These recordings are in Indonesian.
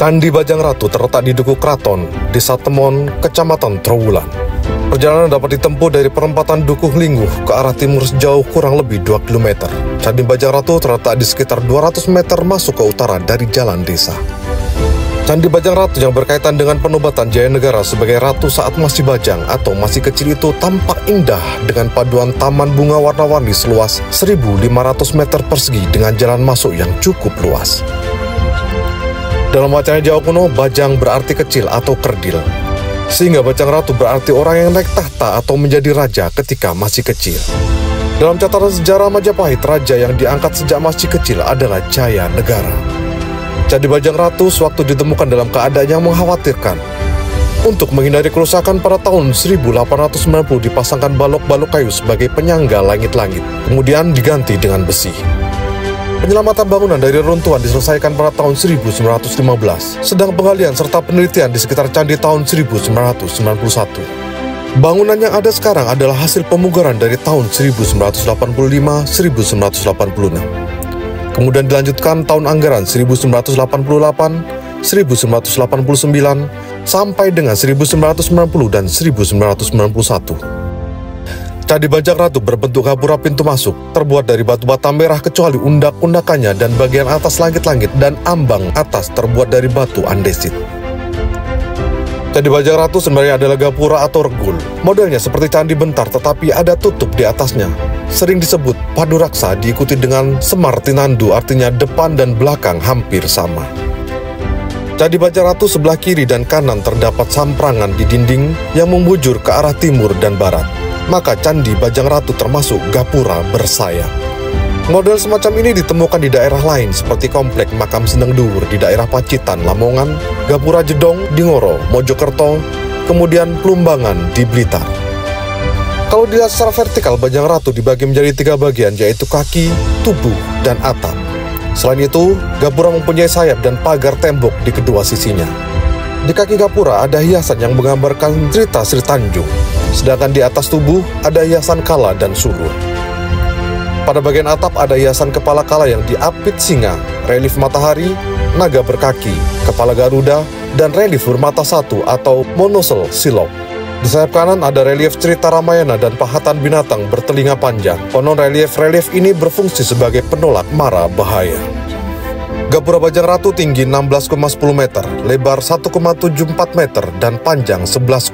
Candi Bajang Ratu terletak di Dukuh Kraton, Desa Temon, Kecamatan Trowulan. Perjalanan dapat ditempuh dari perempatan Dukuh Lingguh ke arah timur sejauh kurang lebih 2 km. Candi Bajang Ratu terletak di sekitar 200 meter masuk ke utara dari jalan desa. Candi Bajang Ratu yang berkaitan dengan penobatan Jayanegara sebagai ratu saat masih bajang atau masih kecil itu tampak indah dengan paduan taman bunga warna-warni seluas 1.500 meter persegi dengan jalan masuk yang cukup luas. Dalam wacana Jawa kuno, bajang berarti kecil atau kerdil. Sehingga Bajang Ratu berarti orang yang naik tahta atau menjadi raja ketika masih kecil. Dalam catatan sejarah Majapahit, raja yang diangkat sejak masih kecil adalah Jayanegara. Candi Bajang Ratu sewaktu ditemukan dalam keadaan yang mengkhawatirkan. Untuk menghindari kerusakan pada tahun 1890 dipasangkan balok-balok kayu sebagai penyangga langit-langit, kemudian diganti dengan besi. Penyelamatan bangunan dari runtuhan diselesaikan pada tahun 1915, sedang penggalian serta penelitian di sekitar candi tahun 1991. Bangunan yang ada sekarang adalah hasil pemugaran dari tahun 1985-1986. Kemudian dilanjutkan tahun anggaran 1988, 1989, sampai dengan 1990 dan 1991. Candi Bajang Ratu berbentuk gapura pintu masuk, terbuat dari batu bata merah kecuali undak-undakannya dan bagian atas langit-langit dan ambang atas terbuat dari batu andesit. Candi Bajang Ratu sebenarnya adalah gapura atau regul. Modelnya seperti candi bentar tetapi ada tutup di atasnya. Sering disebut padu raksa diikuti dengan semar tinandu, artinya depan dan belakang hampir sama. Candi Bajang Ratu sebelah kiri dan kanan terdapat samprangan di dinding yang membujur ke arah timur dan barat. Maka Candi Bajang Ratu termasuk gapura bersayap. Model semacam ini ditemukan di daerah lain seperti Komplek Makam Seneng Dhuwur di daerah Pacitan, Lamongan, Gapura Jedong di Ngoro, Mojokerto, kemudian Plumbangan di Blitar. Kalau dilihat secara vertikal, Bajang Ratu dibagi menjadi 3 bagian, yaitu kaki, tubuh, dan atap. Selain itu, gapura mempunyai sayap dan pagar tembok di kedua sisinya. Di kaki gapura ada hiasan yang menggambarkan cerita Sri Tanjung, sedangkan di atas tubuh ada hiasan kala dan sulur. Pada bagian atap ada hiasan kepala kala yang diapit singa, relief matahari, naga berkaki, kepala Garuda, dan relief bermata satu atau monosel silop. Di sayap kanan ada relief cerita Ramayana dan pahatan binatang bertelinga panjang. Konon relief-relief ini berfungsi sebagai penolak mara bahaya. Gapura Bajang Ratu tinggi 16,10 meter, lebar 1,74 meter, dan panjang 11,20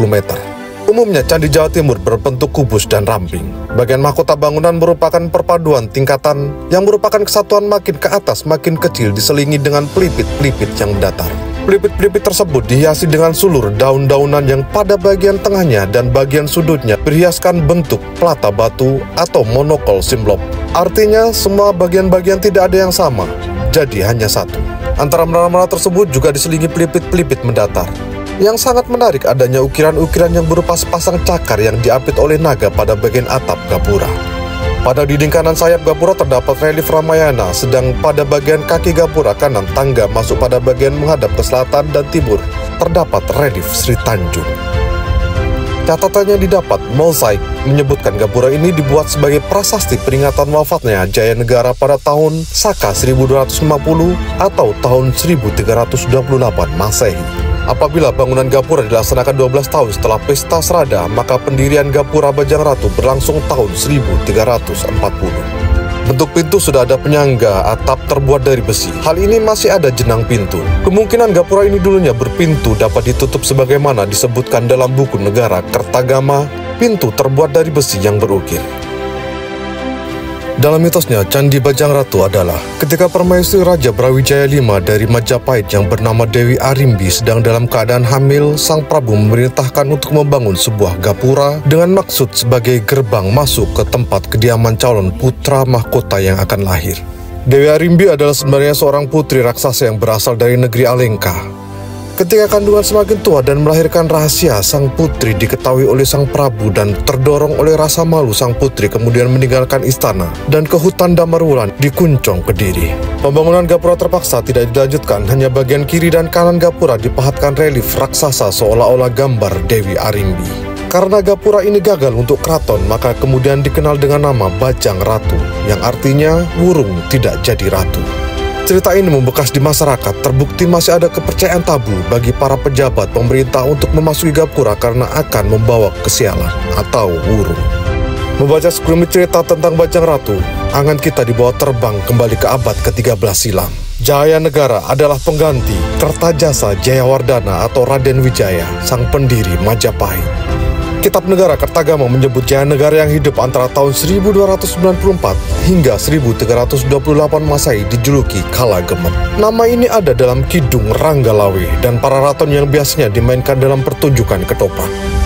meter. Umumnya Candi Jawa Timur berbentuk kubus dan ramping. Bagian mahkota bangunan merupakan perpaduan tingkatan yang merupakan kesatuan makin ke atas makin kecil diselingi dengan pelipit-pelipit yang datar. Pelipit-pelipit tersebut dihiasi dengan sulur daun-daunan yang pada bagian tengahnya dan bagian sudutnya berhiaskan bentuk pelata batu atau monokol simlop. Artinya semua bagian-bagian tidak ada yang sama, jadi hanya satu. Antara menara-menara tersebut juga diselingi pelipit-pelipit mendatar. Yang sangat menarik adanya ukiran-ukiran yang berupa sepasang cakar yang diapit oleh naga pada bagian atap gapura. Pada dinding kanan sayap gapura terdapat relief Ramayana, sedang pada bagian kaki gapura kanan tangga masuk pada bagian menghadap ke selatan dan timur terdapat relief Sri Tanjung. Catatannya didapat, mosaik menyebutkan gapura ini dibuat sebagai prasasti peringatan wafatnya Jayanegara pada tahun Saka 1250 atau tahun 1328 Masehi. Apabila bangunan gapura dilaksanakan 12 tahun setelah pesta Srada, maka pendirian gapura Bajang Ratu berlangsung tahun 1340. Bentuk pintu sudah ada penyangga, atap terbuat dari besi. Hal ini masih ada jenang pintu. Kemungkinan gapura ini dulunya berpintu dapat ditutup sebagaimana disebutkan dalam buku negara Kertagama, pintu terbuat dari besi yang berukir. Dalam mitosnya, Candi Bajang Ratu adalah ketika permaisuri Raja Brawijaya V dari Majapahit yang bernama Dewi Arimbi sedang dalam keadaan hamil, Sang Prabu memerintahkan untuk membangun sebuah gapura dengan maksud sebagai gerbang masuk ke tempat kediaman calon putra mahkota yang akan lahir. Dewi Arimbi adalah sebenarnya seorang putri raksasa yang berasal dari negeri Alengka. Ketika kandungan semakin tua dan melahirkan rahasia, sang putri diketahui oleh Sang Prabu dan terdorong oleh rasa malu sang putri kemudian meninggalkan istana dan ke hutan Damarwulan di Kuncong, Kediri. Pembangunan gapura terpaksa tidak dilanjutkan, hanya bagian kiri dan kanan gapura dipahatkan relief raksasa seolah-olah gambar Dewi Arimbi. Karena gapura ini gagal untuk keraton, maka kemudian dikenal dengan nama Bajang Ratu, yang artinya burung tidak jadi ratu. Cerita ini membekas di masyarakat, terbukti masih ada kepercayaan tabu bagi para pejabat pemerintah untuk memasuki Gapura karena akan membawa kesialan atau wurung. Membaca sekelumit cerita tentang Bajang Ratu, angan kita dibawa terbang kembali ke abad ke-13 silam. Jaya Negara adalah pengganti Kertajasa Jayawardana atau Raden Wijaya, sang pendiri Majapahit. Kitab Negara Kertagama menyebut Jaya Negara yang hidup antara tahun 1294 hingga 1328 Masehi dijuluki Kala Gemet. Nama ini ada dalam Kidung Ranggalawe dan para raton yang biasanya dimainkan dalam pertunjukan ketoprak.